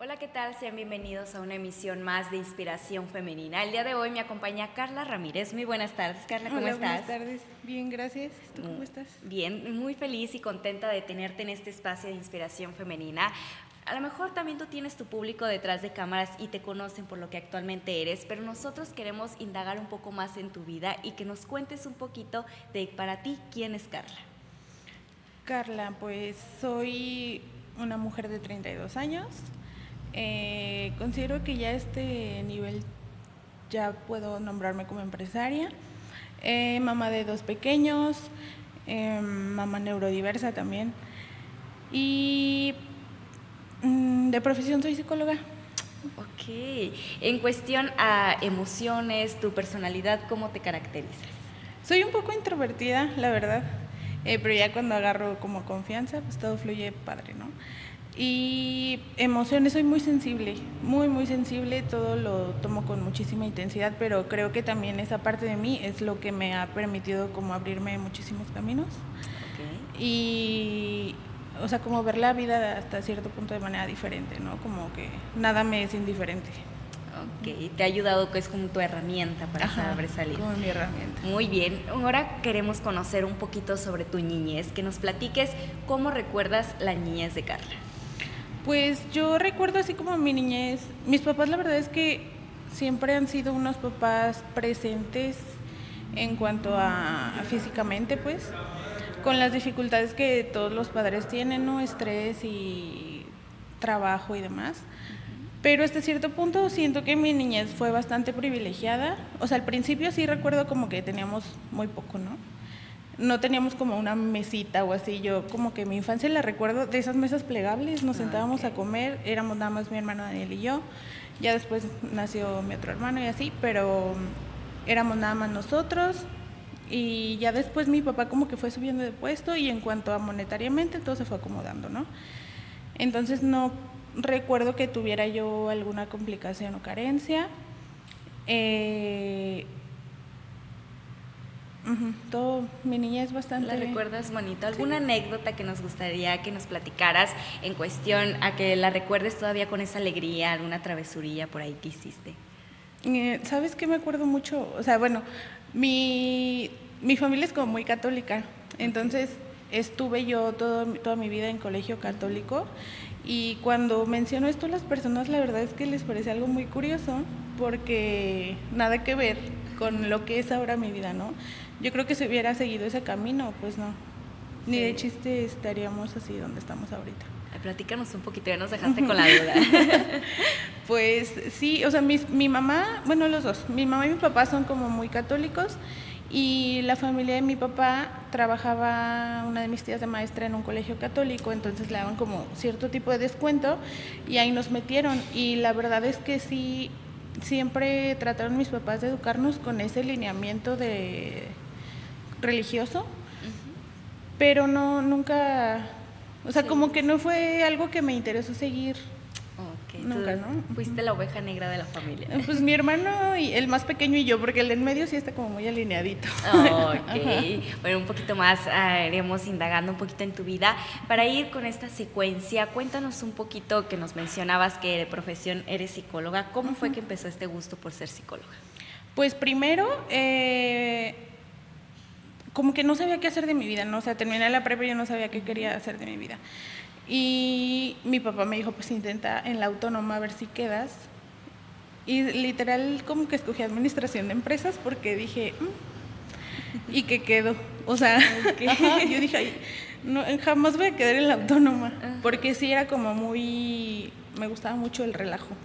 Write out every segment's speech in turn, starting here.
Hola, ¿qué tal? Sean bienvenidos a una emisión más de Inspiración Femenina. El día de hoy me acompaña Carla Ramírez. Muy buenas tardes, Carla, ¿cómo Hola, estás? buenas tardes. Bien, gracias. ¿Tú cómo estás? Bien, muy feliz y contenta de tenerte en este espacio de Inspiración Femenina. A lo mejor también tú tienes tu público detrás de cámaras y te conocen por lo que actualmente eres, pero nosotros queremos indagar un poco más en tu vida y que nos cuentes un poquito de para ti quién es Carla. Carla, pues soy una mujer de 32 años. Considero que ya a este nivel ya puedo nombrarme como empresaria. Mamá de 2 pequeños, mamá neurodiversa también. Y de profesión soy psicóloga. Ok, en cuestión a emociones, tu personalidad, ¿cómo te caracterizas? Soy un poco introvertida, la verdad, pero ya cuando agarro como confianza, pues todo fluye padre, ¿no? Y emociones, soy muy sensible, muy sensible, todo lo tomo con muchísima intensidad, pero creo que también esa parte de mí es lo que me ha permitido como abrirme muchísimos caminos. Ok. Y, o sea, como ver la vida hasta cierto punto de manera diferente, ¿no? Como que nada me es indiferente. Ok, te ha ayudado, que es como tu herramienta para Ajá, sobresalir. como mi herramienta. Muy bien, ahora queremos conocer un poquito sobre tu niñez, que nos platiques cómo recuerdas la niñez de Carla. Pues yo recuerdo así como mi niñez, mis papás la verdad es que siempre han sido unos papás presentes en cuanto a físicamente, pues, con las dificultades que todos los padres tienen, ¿no? Estrés y trabajo y demás. Pero hasta cierto punto siento que mi niñez fue bastante privilegiada. O sea, al principio sí recuerdo como que teníamos muy poco, ¿no? No teníamos como una mesita o así. Yo como que mi infancia la recuerdo de esas mesas plegables, nos sentábamos a comer, éramos nada más mi hermano Daniel y yo. Ya después nació mi otro hermano y así, pero éramos nada más nosotros. Y ya después mi papá como que fue subiendo de puesto y en cuanto a monetariamente todo se fue acomodando, ¿no? Entonces no recuerdo que tuviera yo alguna complicación o carencia. Todo, mi niña es ¿La bastante... recuerdas bonito? Sí. ¿Alguna anécdota que nos gustaría que nos platicaras en cuestión a que la recuerdes todavía con esa alegría, alguna travesurilla por ahí que hiciste? ¿Sabes qué me acuerdo mucho? O sea, bueno, mi familia es como muy católica, entonces estuve yo toda mi vida en colegio católico y cuando menciono esto a las personas la verdad es que les parece algo muy curioso porque nada que ver con lo que es ahora mi vida, ¿no? Yo creo que si hubiera seguido ese camino, pues no, ni de chiste estaríamos así donde estamos ahorita. Platícanos un poquito, ya nos dejaste con la duda. Pues sí, o sea, mi mamá, bueno, los dos, mi mamá y mi papá son como muy católicos y la familia de mi papá trabajaba, una de mis tías de maestra en un colegio católico, entonces le daban como cierto tipo de descuento y ahí nos metieron y la verdad es que sí, siempre trataron mis papás de educarnos con ese lineamiento de religioso, pero no, nunca, o sea, como que no fue algo que me interesó seguir. Ok, Nunca, ¿no? fuiste la oveja negra de la familia. Pues mi hermano, y el más pequeño y yo, porque el de en medio sí está como muy alineadito. Ok, bueno, un poquito más iremos indagando un poquito en tu vida. Para ir con esta secuencia, cuéntanos un poquito, que nos mencionabas que de profesión eres psicóloga. ¿Cómo fue que empezó este gusto por ser psicóloga? Pues primero, como que no sabía qué hacer de mi vida, ¿no? O sea, terminé la prepa y yo no sabía qué quería hacer de mi vida. Y mi papá me dijo, pues intenta en la autónoma a ver si quedas. Y literal como que escogí administración de empresas porque dije, ¿y qué quedo? O sea, yo dije, ay, no, jamás voy a quedar en la autónoma, porque sí era como muy, me gustaba mucho el relajo.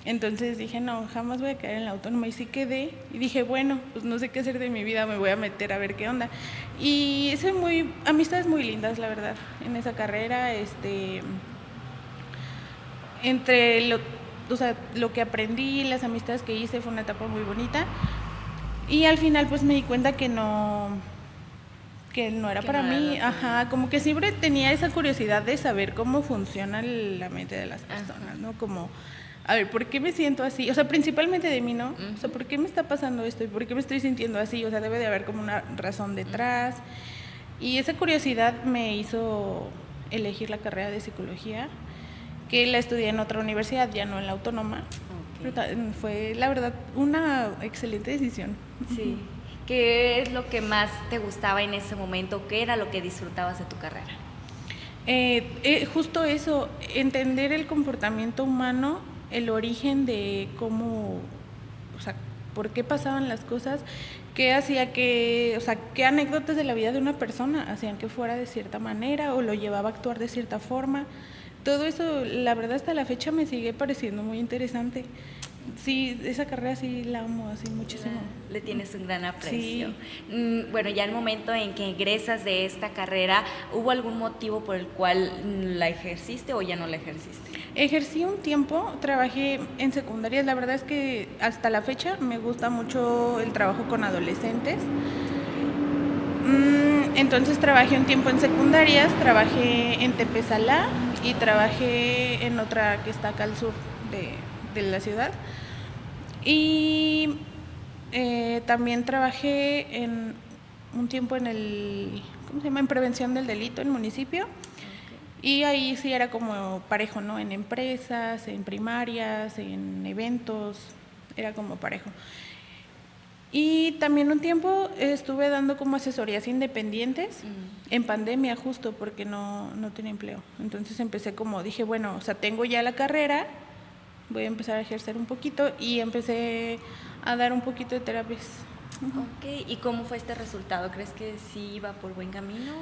Entonces dije, no, jamás voy a quedar en la autónoma y sí quedé y dije, bueno, pues no sé qué hacer de mi vida, me voy a meter a ver qué onda. Y hice amistades muy lindas, la verdad, en esa carrera, entre o sea, lo que aprendí, las amistades que hice, fue una etapa muy bonita. Y al final pues me di cuenta que no era para mí, como que siempre tenía esa curiosidad de saber cómo funciona la mente de las personas, ¿no? Como, a ver, ¿por qué me siento así? O sea, principalmente de mí, ¿no? O sea, ¿por qué me está pasando esto? ¿Y por qué me estoy sintiendo así? O sea, debe de haber como una razón detrás. Y esa curiosidad me hizo elegir la carrera de psicología, que la estudié en otra universidad, ya no en la Autónoma. Okay. Pero fue, la verdad, una excelente decisión. Sí. ¿Qué es lo que más te gustaba en ese momento? ¿Qué era lo que disfrutabas de tu carrera? Justo eso, entender el comportamiento humano, el origen de cómo, o sea, por qué pasaban las cosas, qué hacía que, o sea, qué anécdotas de la vida de una persona hacían que fuera de cierta manera o lo llevaba a actuar de cierta forma. Todo eso, la verdad, hasta la fecha me sigue pareciendo muy interesante. Sí, esa carrera sí la amo así muchísimo. Le tienes un gran aprecio. Sí. Bueno, ya el momento en que egresas de esta carrera, ¿hubo algún motivo por el cual la ejerciste o ya no la ejerciste? Ejercí un tiempo, trabajé en secundarias, la verdad es que hasta la fecha me gusta mucho el trabajo con adolescentes. Entonces trabajé un tiempo en secundarias, trabajé en Tepezalá y trabajé en otra que está acá al sur de la ciudad. Y también trabajé en un tiempo en el, ¿cómo se llama? En prevención del delito en el municipio. Okay. Y ahí sí era como parejo, ¿no? En empresas, en primarias, en eventos, era como parejo. Y también un tiempo estuve dando como asesorías independientes en pandemia justo porque no tenía empleo. Entonces empecé como, dije, bueno, o sea, tengo ya la carrera, voy a empezar a ejercer un poquito y empecé a dar un poquito de terapias. Ok, ¿y cómo fue este resultado? ¿Crees que sí iba por buen camino?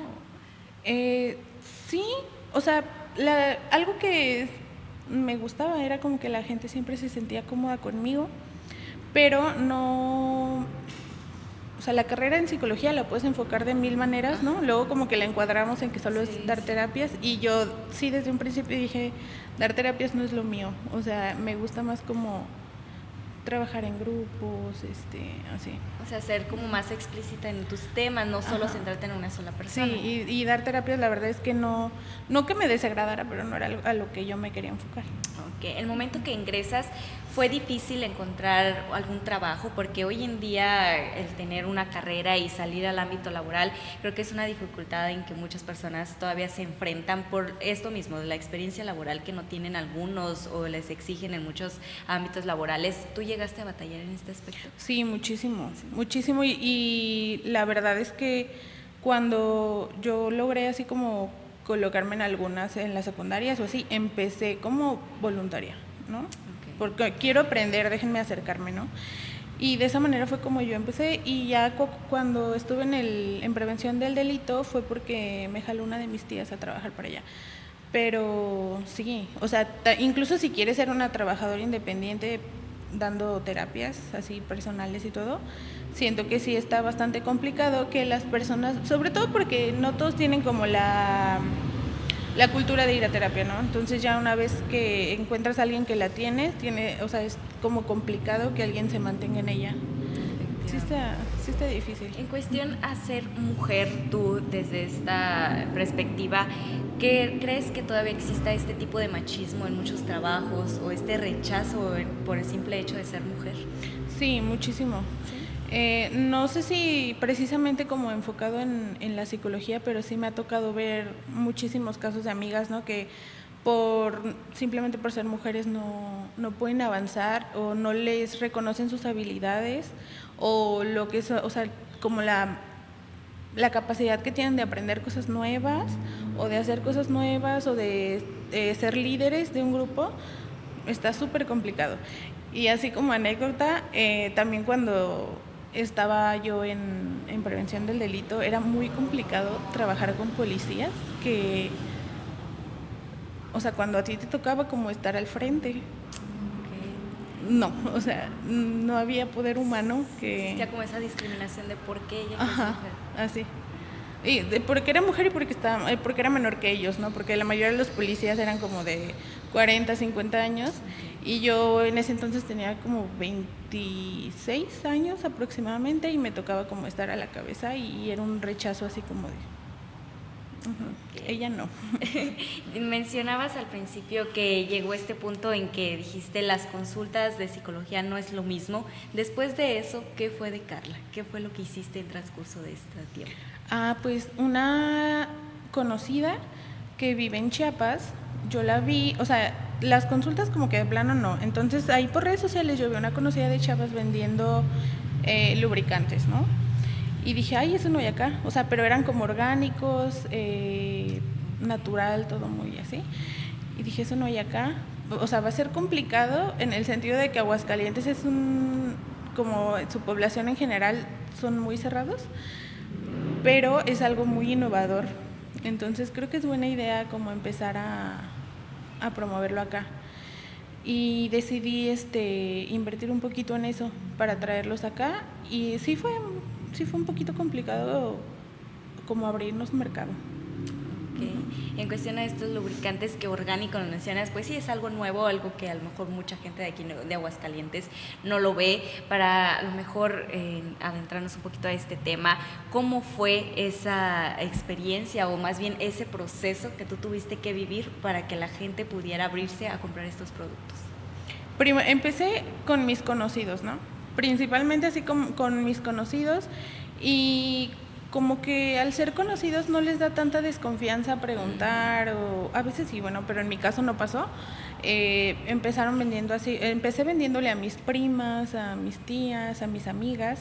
Sí, o sea, algo que me gustaba era como que la gente siempre se sentía cómoda conmigo, pero no, o sea, la carrera en psicología la puedes enfocar de 1000 maneras, ¿no? Luego como que la encuadramos en que solo es dar terapias y yo sí desde un principio dije, dar terapias no es lo mío, o sea, me gusta más como trabajar en grupos, así. O sea, ser como más explícita en tus temas, no solo centrarte en una sola persona. Sí, y dar terapias la verdad es que no que me desagradara, pero no era a lo que yo me quería enfocar. Ok, el momento que ingresas, ¿fue difícil encontrar algún trabajo? Porque hoy en día el tener una carrera y salir al ámbito laboral, creo que es una dificultad en que muchas personas todavía se enfrentan por esto mismo, de la experiencia laboral que no tienen algunos o les exigen en muchos ámbitos laborales. ¿Tú llegaste a batallar en este aspecto? Sí, muchísimo, muchísimo y la verdad es que cuando yo logré así como colocarme en algunas, en las secundarias o así, empecé como voluntaria, ¿no? Okay. Porque quiero aprender, déjenme acercarme, ¿no? Y de esa manera fue como yo empecé y ya cuando estuve en prevención del delito fue porque me jaló una de mis tías a trabajar para allá. Pero sí, o sea, incluso si quieres ser una trabajadora independiente dando terapias así personales y todo, siento que sí está bastante complicado que las personas, sobre todo porque no todos tienen como la cultura de ir a terapia, ¿no? Entonces ya una vez que encuentras a alguien que la tiene, o sea, es como complicado que alguien se mantenga en ella. Sí está difícil. En cuestión a ser mujer, tú desde esta perspectiva, ¿qué crees que todavía exista este tipo de machismo en muchos trabajos o este rechazo por el simple hecho de ser mujer? Sí, muchísimo. ¿Sí? No sé si precisamente como enfocado en la psicología, pero sí me ha tocado ver muchísimos casos de amigas, ¿no? Que simplemente por ser mujeres no pueden avanzar o no les reconocen sus habilidades o lo que es, o sea, como la capacidad que tienen de aprender cosas nuevas o de hacer cosas nuevas o de ser líderes de un grupo, está súper complicado. Y así como anécdota, también cuando estaba yo en prevención del delito, era muy complicado trabajar con policías que, o sea, cuando a ti te tocaba como estar al frente, no, o sea, no había poder humano que... Existía como esa discriminación de por qué ella es mujer. Así. Y porque era mujer y porque era menor que ellos, ¿no? Porque la mayoría de los policías eran como de 40, 50 años y yo en ese entonces tenía como 26 años aproximadamente y me tocaba como estar a la cabeza y era un rechazo así como de... Ella no. Mencionabas al principio que llegó este punto en que dijiste las consultas de psicología no es lo mismo. Después de eso, ¿qué fue de Carla? ¿Qué fue lo que hiciste en transcurso de este tiempo? Pues una conocida que vive en Chiapas yo la vi, o sea, las consultas como que de plano no. Entonces ahí por redes sociales yo vi una conocida de chavas vendiendo lubricantes, ¿no? Y dije, ay, eso no hay acá. O sea, pero eran como orgánicos, natural, todo muy así. Y dije, eso no hay acá. O sea, va a ser complicado en el sentido de que Aguascalientes es como su población en general son muy cerrados, pero es algo muy innovador. Entonces creo que es buena idea como empezar a promoverlo acá. Y decidí invertir un poquito en eso para traerlos acá y sí fue un poquito complicado como abrirnos mercado. En cuestión de estos lubricantes que orgánico lo mencionas, pues sí es algo nuevo, algo que a lo mejor mucha gente de aquí de Aguascalientes no lo ve. Para a lo mejor adentrarnos un poquito a este tema, ¿cómo fue esa experiencia o más bien ese proceso que tú tuviste que vivir para que la gente pudiera abrirse a comprar estos productos? Empecé con mis conocidos, ¿no? Principalmente así con mis conocidos y como que al ser conocidos no les da tanta desconfianza preguntar o a veces sí, bueno, pero en mi caso no pasó. Empezaron vendiendo así, empecé vendiéndole a mis primas, a mis tías, a mis amigas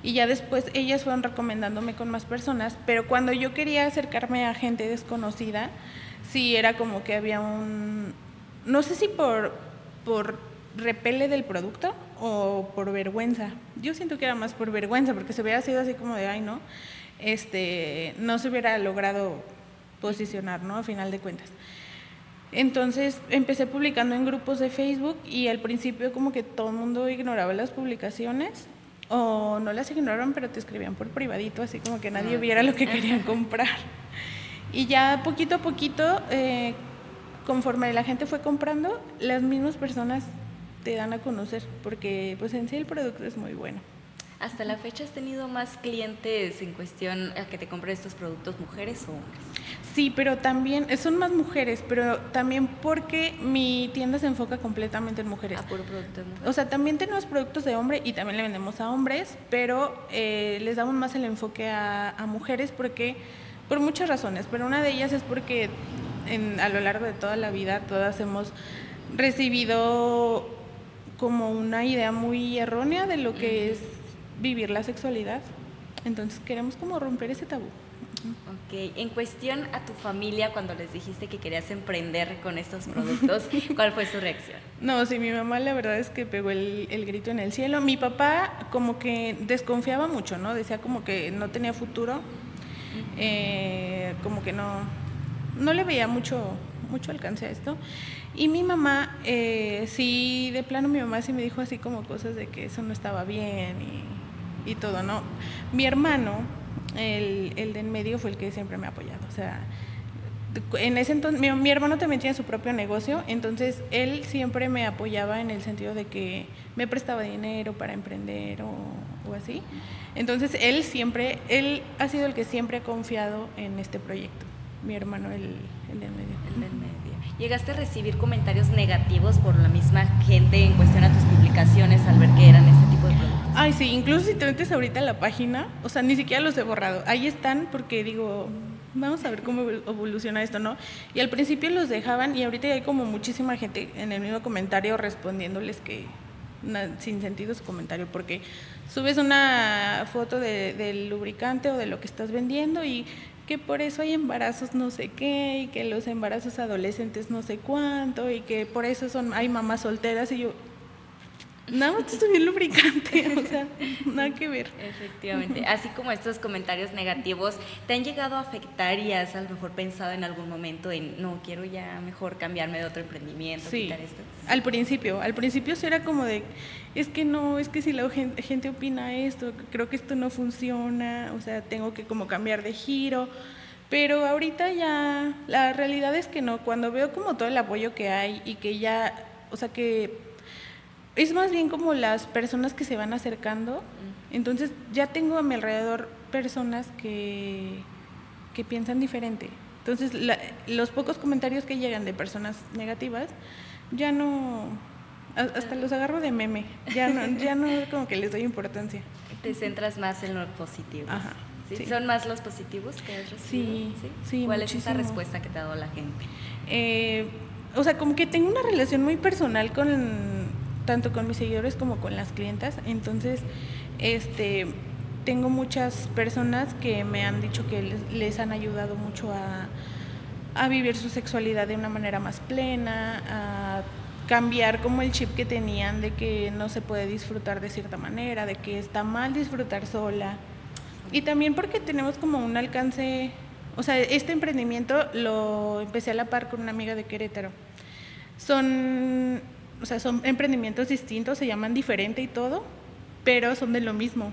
y ya después ellas fueron recomendándome con más personas, pero cuando yo quería acercarme a gente desconocida, sí era como que había no sé si por repele del producto o por vergüenza. Yo siento que era más por vergüenza, porque se hubiera sido así como de, ay, no, no se hubiera logrado posicionar, ¿no? A final de cuentas. Entonces empecé publicando en grupos de Facebook y al principio como que todo el mundo ignoraba las publicaciones o no las ignoraron, pero te escribían por privadito, así como que nadie viera lo que querían comprar. Y ya poquito a poquito, conforme la gente fue comprando, las mismas personas te dan a conocer, porque pues en sí el producto es muy bueno. ¿Hasta la fecha has tenido más clientes en cuestión a que te compren estos productos, mujeres o hombres? Sí, pero también son más mujeres, pero también porque mi tienda se enfoca completamente en mujeres. ¿A puro producto de mujeres? O sea, también tenemos productos de hombre y también le vendemos a hombres, pero les damos más el enfoque a mujeres porque por muchas razones, pero una de ellas es porque a lo largo de toda la vida todas hemos recibido como una idea muy errónea de lo que es vivir la sexualidad. Entonces queremos como romper ese tabú. Ok, en cuestión a tu familia, cuando les dijiste que querías emprender con estos productos, ¿cuál fue su reacción? No, sí, mi mamá la verdad es que pegó el grito en el cielo. Mi papá como que desconfiaba mucho, ¿no? Decía como que no tenía futuro, como que no le veía mucho alcance a esto. Y mi mamá, sí, de plano mi mamá sí me dijo así como cosas de que eso no estaba bien y todo, ¿no? Mi hermano, el de en medio, fue el que siempre me ha apoyado. O sea, en ese entonces, mi hermano también tiene su propio negocio, entonces él siempre me apoyaba en el sentido de que me prestaba dinero para emprender o así. Entonces él ha sido el que siempre ha confiado en este proyecto. Mi hermano, el de en medio. El de en medio. ¿Llegaste a recibir comentarios negativos por la misma gente en cuestión a tus publicaciones al ver que eran este tipo de productos? Ay, sí, incluso si te metes ahorita a la página, o sea, ni siquiera los he borrado. Ahí están porque digo, vamos a ver cómo evoluciona esto, ¿no? Y al principio los dejaban y ahorita hay como muchísima gente en el mismo comentario respondiéndoles que sin sentido su comentario, porque subes una foto del lubricante o de lo que estás vendiendo y que por eso hay embarazos no sé qué y que los embarazos adolescentes no sé cuánto y que por eso hay mamás solteras y yo, nada más te subí el lubricante, o sea, nada que ver. Efectivamente, así como estos comentarios negativos, ¿te han llegado a afectar y has a lo mejor pensado en algún momento en, no, quiero ya mejor cambiarme de otro emprendimiento, Sí, quitar esto? al principio sí era como de, es que si la gente opina esto, creo que esto no funciona, o sea, tengo que como cambiar de giro, pero ahorita ya, la realidad es que no, cuando veo como todo el apoyo que hay y que ya, o sea, que es más bien como las personas que se van acercando, entonces ya tengo a mi alrededor personas que piensan diferente. Entonces los pocos comentarios que llegan de personas negativas, ya no, hasta los agarro de meme, ya no como que les doy importancia. Te centras más en lo positivo. Ajá. ¿Sí? Sí. ¿Son más los positivos que has recibido? Sí, ¿Cuál muchísimo. es esa respuesta que te ha dado la gente? O sea, como que tengo una relación muy personal tanto con mis seguidores como con las clientas. Entonces, tengo muchas personas que me han dicho que les han ayudado mucho a vivir su sexualidad de una manera más plena, a cambiar como el chip que tenían de que no se puede disfrutar de cierta manera, de que está mal disfrutar sola. Y también porque tenemos como un alcance, o sea, este emprendimiento lo empecé a la par con una amiga de Querétaro. Son emprendimientos distintos, se llaman diferente y todo, pero son de lo mismo.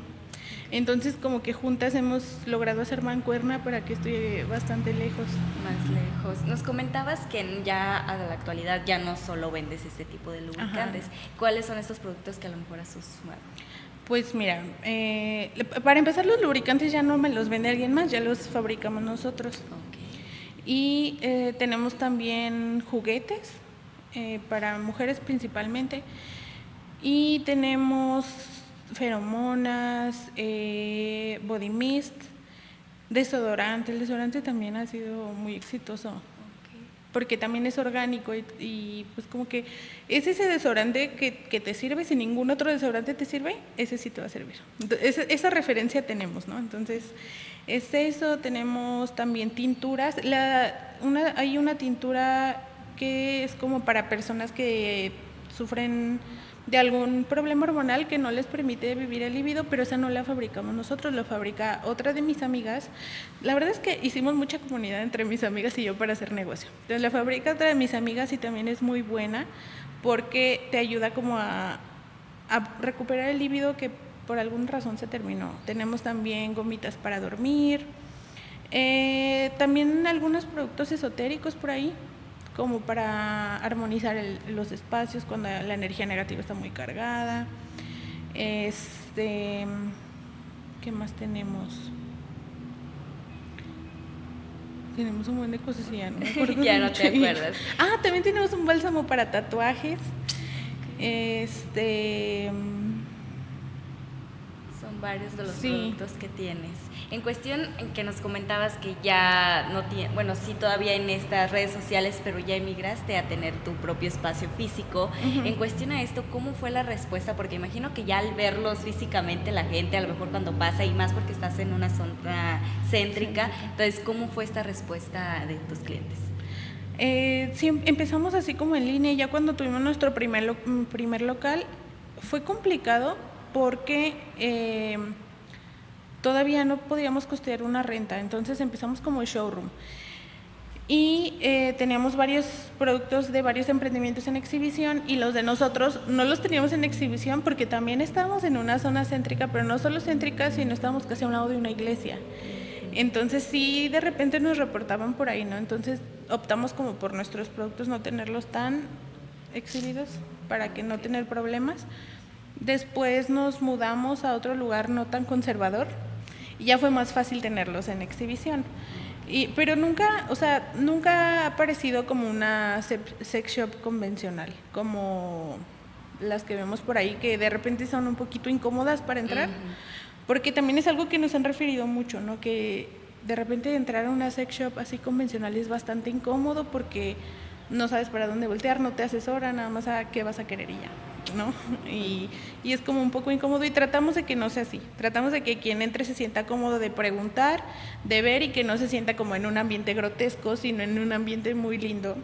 Entonces como que juntas hemos logrado hacer mancuerna para que esté bastante lejos. Más lejos. Nos comentabas que ya a la actualidad ya no solo vendes este tipo de lubricantes. Ajá. ¿Cuáles son estos productos que a lo mejor has sumado? Pues mira, para empezar los lubricantes ya no me los vende alguien más, ya los fabricamos nosotros. Okay. Y tenemos también juguetes para mujeres principalmente. Y tenemos feromonas, body mist, desodorante. El desodorante también ha sido muy exitoso. Porque también es orgánico y pues como que es ese desodorante que te sirve, si ningún otro desodorante te sirve, ese sí te va a servir. Esa referencia tenemos, ¿no? Entonces, es eso, tenemos también tinturas. Hay una tintura que es como para personas que sufren de algún problema hormonal que no les permite vivir el líbido, pero esa no la fabricamos nosotros, lo fabrica otra de mis amigas. La verdad es que hicimos mucha comunidad entre mis amigas y yo para hacer negocio. Entonces la fabrica otra de mis amigas y también es muy buena porque te ayuda como a recuperar el líbido que por alguna razón se terminó. Tenemos también gomitas para dormir, también algunos productos esotéricos por ahí, como para armonizar los espacios cuando la energía negativa está muy cargada. ¿Qué más tenemos? Tenemos un montón de cosas y ya no me acuerdo. Ya no te acuerdas. También tenemos un bálsamo para tatuajes. Son varios de los productos que tienes. En cuestión en que nos comentabas que ya no tienes, bueno, sí todavía en estas redes sociales, pero ya emigraste a tener tu propio espacio físico. Uh-huh. En cuestión a esto, ¿cómo fue la respuesta? Porque imagino que ya al verlos físicamente la gente, a lo mejor cuando pasa, y más porque estás en una zona céntrica, entonces, ¿cómo fue esta respuesta de tus clientes? Sí, empezamos así como en línea, ya cuando tuvimos nuestro primer local, fue complicado porque todavía no podíamos costear una renta, entonces empezamos como showroom y teníamos varios productos de varios emprendimientos en exhibición y los de nosotros no los teníamos en exhibición porque también estábamos en una zona céntrica, pero no solo céntrica, sino estábamos casi a un lado de una iglesia. Entonces sí, de repente nos reportaban por ahí, ¿no? Entonces optamos como por nuestros productos no tenerlos tan exhibidos para que no tener problemas. Después nos mudamos a otro lugar no tan conservador y ya fue más fácil tenerlos en exhibición. Pero nunca ha aparecido como una sex shop convencional, como las que vemos por ahí, que de repente son un poquito incómodas para entrar, porque también es algo que nos han referido mucho, ¿no? Que de repente entrar a una sex shop así convencional es bastante incómodo porque no sabes para dónde voltear, no te asesora, nada más a qué vas a querer y ya, ¿no? Y es como un poco incómodo y tratamos de que no sea así, tratamos de que quien entre se sienta cómodo de preguntar, de ver y que no se sienta como en un ambiente grotesco, sino en un ambiente muy lindo,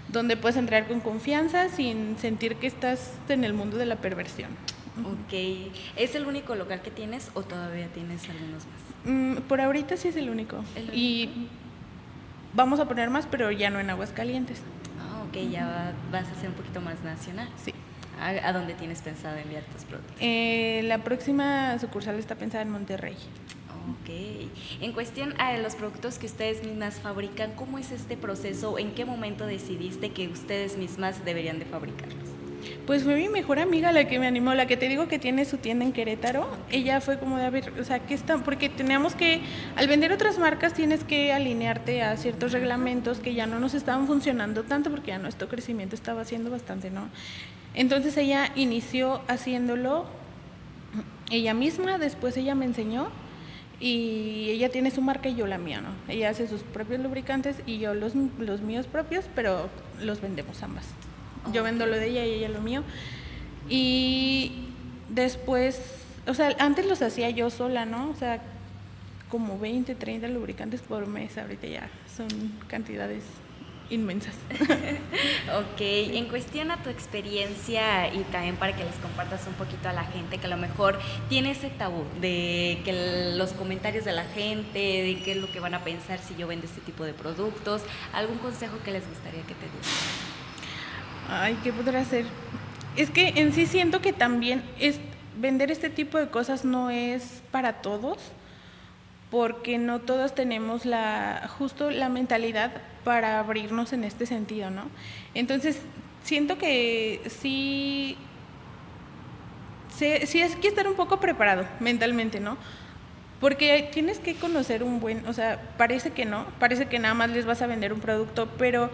donde puedes entrar con confianza sin sentir que estás en el mundo de la perversión. Ok, ¿es el único local que tienes o todavía tienes algunos más? Por ahorita sí es el único. Y vamos a poner más, pero ya no en Aguascalientes. Ok, ya vas a ser un poquito más nacional. Sí. ¿A dónde tienes pensado enviar tus productos? La próxima sucursal está pensada en Monterrey. Ok. En cuestión a los productos que ustedes mismas fabrican, ¿cómo es este proceso? ¿En qué momento decidiste que ustedes mismas deberían de fabricarlos? Pues fue mi mejor amiga la que me animó, la que te digo que tiene su tienda en Querétaro. Ella fue como de, a ver, o sea, ¿qué está? Porque teníamos que, al vender otras marcas tienes que alinearte a ciertos reglamentos que ya no nos estaban funcionando tanto porque ya nuestro crecimiento estaba haciendo bastante, ¿no? Entonces ella inició haciéndolo ella misma, después ella me enseñó y ella tiene su marca y yo la mía, ¿no? Ella hace sus propios lubricantes y yo los míos propios, pero los vendemos ambas. Yo vendo lo de ella y ella lo mío. Y después, o sea, antes los hacía yo sola, ¿no? O sea, como 20, 30 lubricantes por mes, ahorita ya son cantidades inmensas. Ok, en cuestión a tu experiencia y también para que les compartas un poquito a la gente que a lo mejor tiene ese tabú de que los comentarios de la gente, de qué es lo que van a pensar si yo vendo este tipo de productos, ¿algún consejo que les gustaría que te diera? Ay, ¿qué podrá hacer? Es que en sí siento que también vender este tipo de cosas no es para todos, porque no todos tenemos justo la mentalidad para abrirnos en este sentido, ¿no? Entonces, siento que sí hay que estar un poco preparado mentalmente, ¿no? Porque tienes que conocer o sea, parece que no, parece que nada más les vas a vender un producto, pero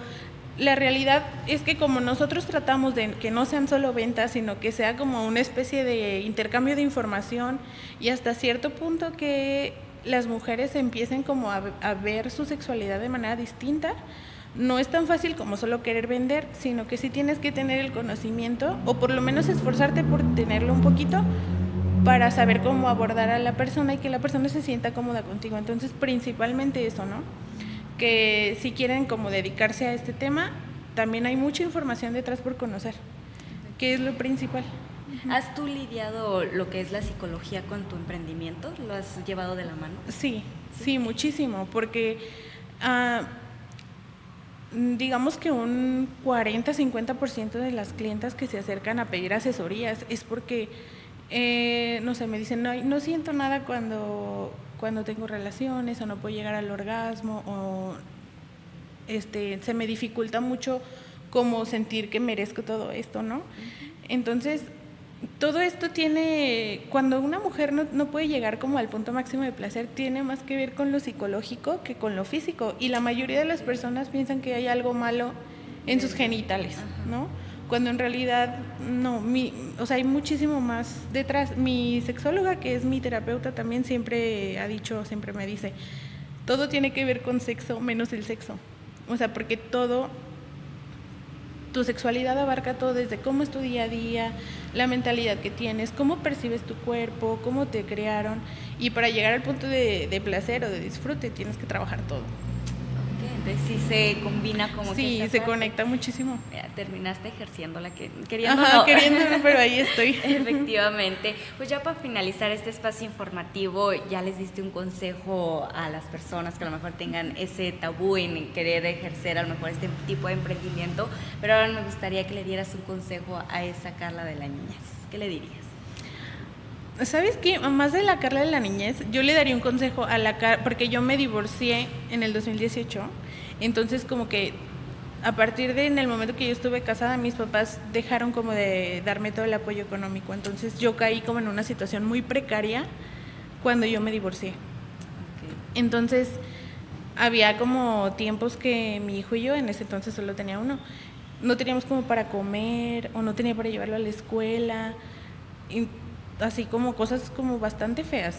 la realidad es que como nosotros tratamos de que no sean solo ventas, sino que sea como una especie de intercambio de información y hasta cierto punto que las mujeres empiecen como a ver su sexualidad de manera distinta, no es tan fácil como solo querer vender, sino que sí tienes que tener el conocimiento o por lo menos esforzarte por tenerlo un poquito para saber cómo abordar a la persona y que la persona se sienta cómoda contigo. Entonces, principalmente eso, ¿no? Que si quieren como dedicarse a este tema, también hay mucha información detrás por conocer, que es lo principal. ¿Has tú lidiado lo que es la psicología con tu emprendimiento? ¿Lo has llevado de la mano? Sí, muchísimo, porque digamos que un 40-50% de las clientas que se acercan a pedir asesorías es porque, no sé, me dicen, no siento nada cuando tengo relaciones o no puedo llegar al orgasmo o se me dificulta mucho como sentir que merezco todo esto, ¿no? Entonces, todo esto cuando una mujer no puede llegar como al punto máximo de placer, tiene más que ver con lo psicológico que con lo físico. Y la mayoría de las personas piensan que hay algo malo en sus genitales, ¿no? Cuando en realidad no, o sea, hay muchísimo más detrás. Mi sexóloga, que es mi terapeuta, también siempre me dice, todo tiene que ver con sexo menos el sexo. O sea, porque tu sexualidad abarca todo, desde cómo es tu día a día, la mentalidad que tienes, cómo percibes tu cuerpo, cómo te crearon, y para llegar al punto de placer o de disfrute tienes que trabajar todo. Entonces sí se combina como sí, que se conecta muchísimo. Mira, terminaste ejerciéndola queriéndolo, pero ahí estoy. Efectivamente. Pues ya para finalizar este espacio informativo, ya les diste un consejo a las personas que a lo mejor tengan ese tabú en querer ejercer a lo mejor este tipo de emprendimiento, pero ahora me gustaría que le dieras un consejo a esa Carla de la niñez. ¿Qué le dirías? ¿Sabes qué? Más de la Carla de la niñez, yo le daría un consejo a porque yo me divorcié en el 2018, entonces como que a partir en el momento que yo estuve casada, mis papás dejaron como de darme todo el apoyo económico, entonces yo caí como en una situación muy precaria cuando yo me divorcié. Okay. Entonces había como tiempos que mi hijo y yo, en ese entonces solo tenía uno, no teníamos como para comer o no tenía para llevarlo a la escuela, así como cosas como bastante feas.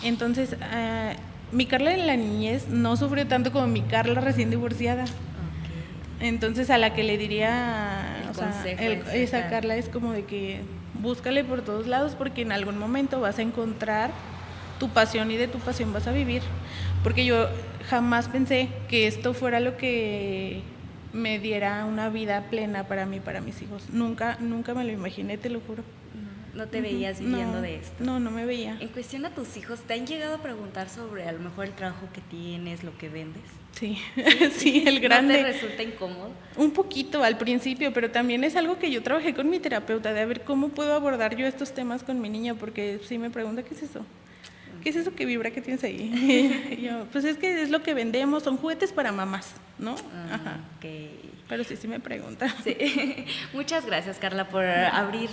Entonces, mi Carla en la niñez no sufrió tanto como mi Carla recién divorciada. Okay. Entonces, a la que le diría, esa Carla es como de que búscale por todos lados porque en algún momento vas a encontrar tu pasión y de tu pasión vas a vivir. Porque yo jamás pensé que esto fuera lo que me diera una vida plena para mí, para mis hijos. Nunca me lo imaginé, te lo juro. ¿No te veías viviendo de esto? No me veía. En cuestión a tus hijos, ¿te han llegado a preguntar sobre a lo mejor el trabajo que tienes, lo que vendes? Sí, sí, el grande. ¿No te resulta incómodo? Un poquito al principio, pero también es algo que yo trabajé con mi terapeuta, de a ver cómo puedo abordar yo estos temas con mi niña, porque sí me pregunta, ¿qué es eso? ¿Qué es eso que vibra que tienes ahí? Y yo, pues es que es lo que vendemos, son juguetes para mamás. ¿no? Ajá. Okay. Pero sí me pregunta. Sí. Muchas gracias, Carla, por abrir,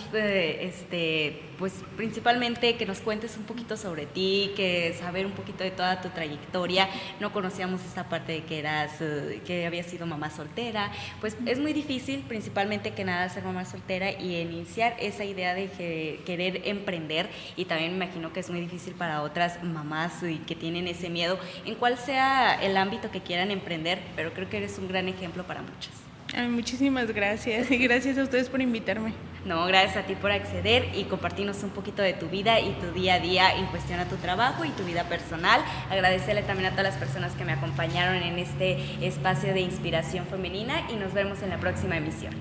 pues principalmente que nos cuentes un poquito sobre ti, que saber un poquito de toda tu trayectoria. No conocíamos esta parte de que habías sido mamá soltera. Pues es muy difícil, principalmente que nada, ser mamá soltera y iniciar esa idea de querer emprender. Y también me imagino que es muy difícil para otras mamás y que tienen ese miedo en cuál sea el ámbito que quieran emprender, pero creo que eres un gran ejemplo para muchas. Ay, muchísimas gracias y gracias a ustedes por invitarme. No, gracias a ti por acceder y compartirnos un poquito de tu vida y tu día a día en cuestión a tu trabajo y tu vida personal. Agradecerle también a todas las personas que me acompañaron en este espacio de inspiración femenina y nos vemos en la próxima emisión.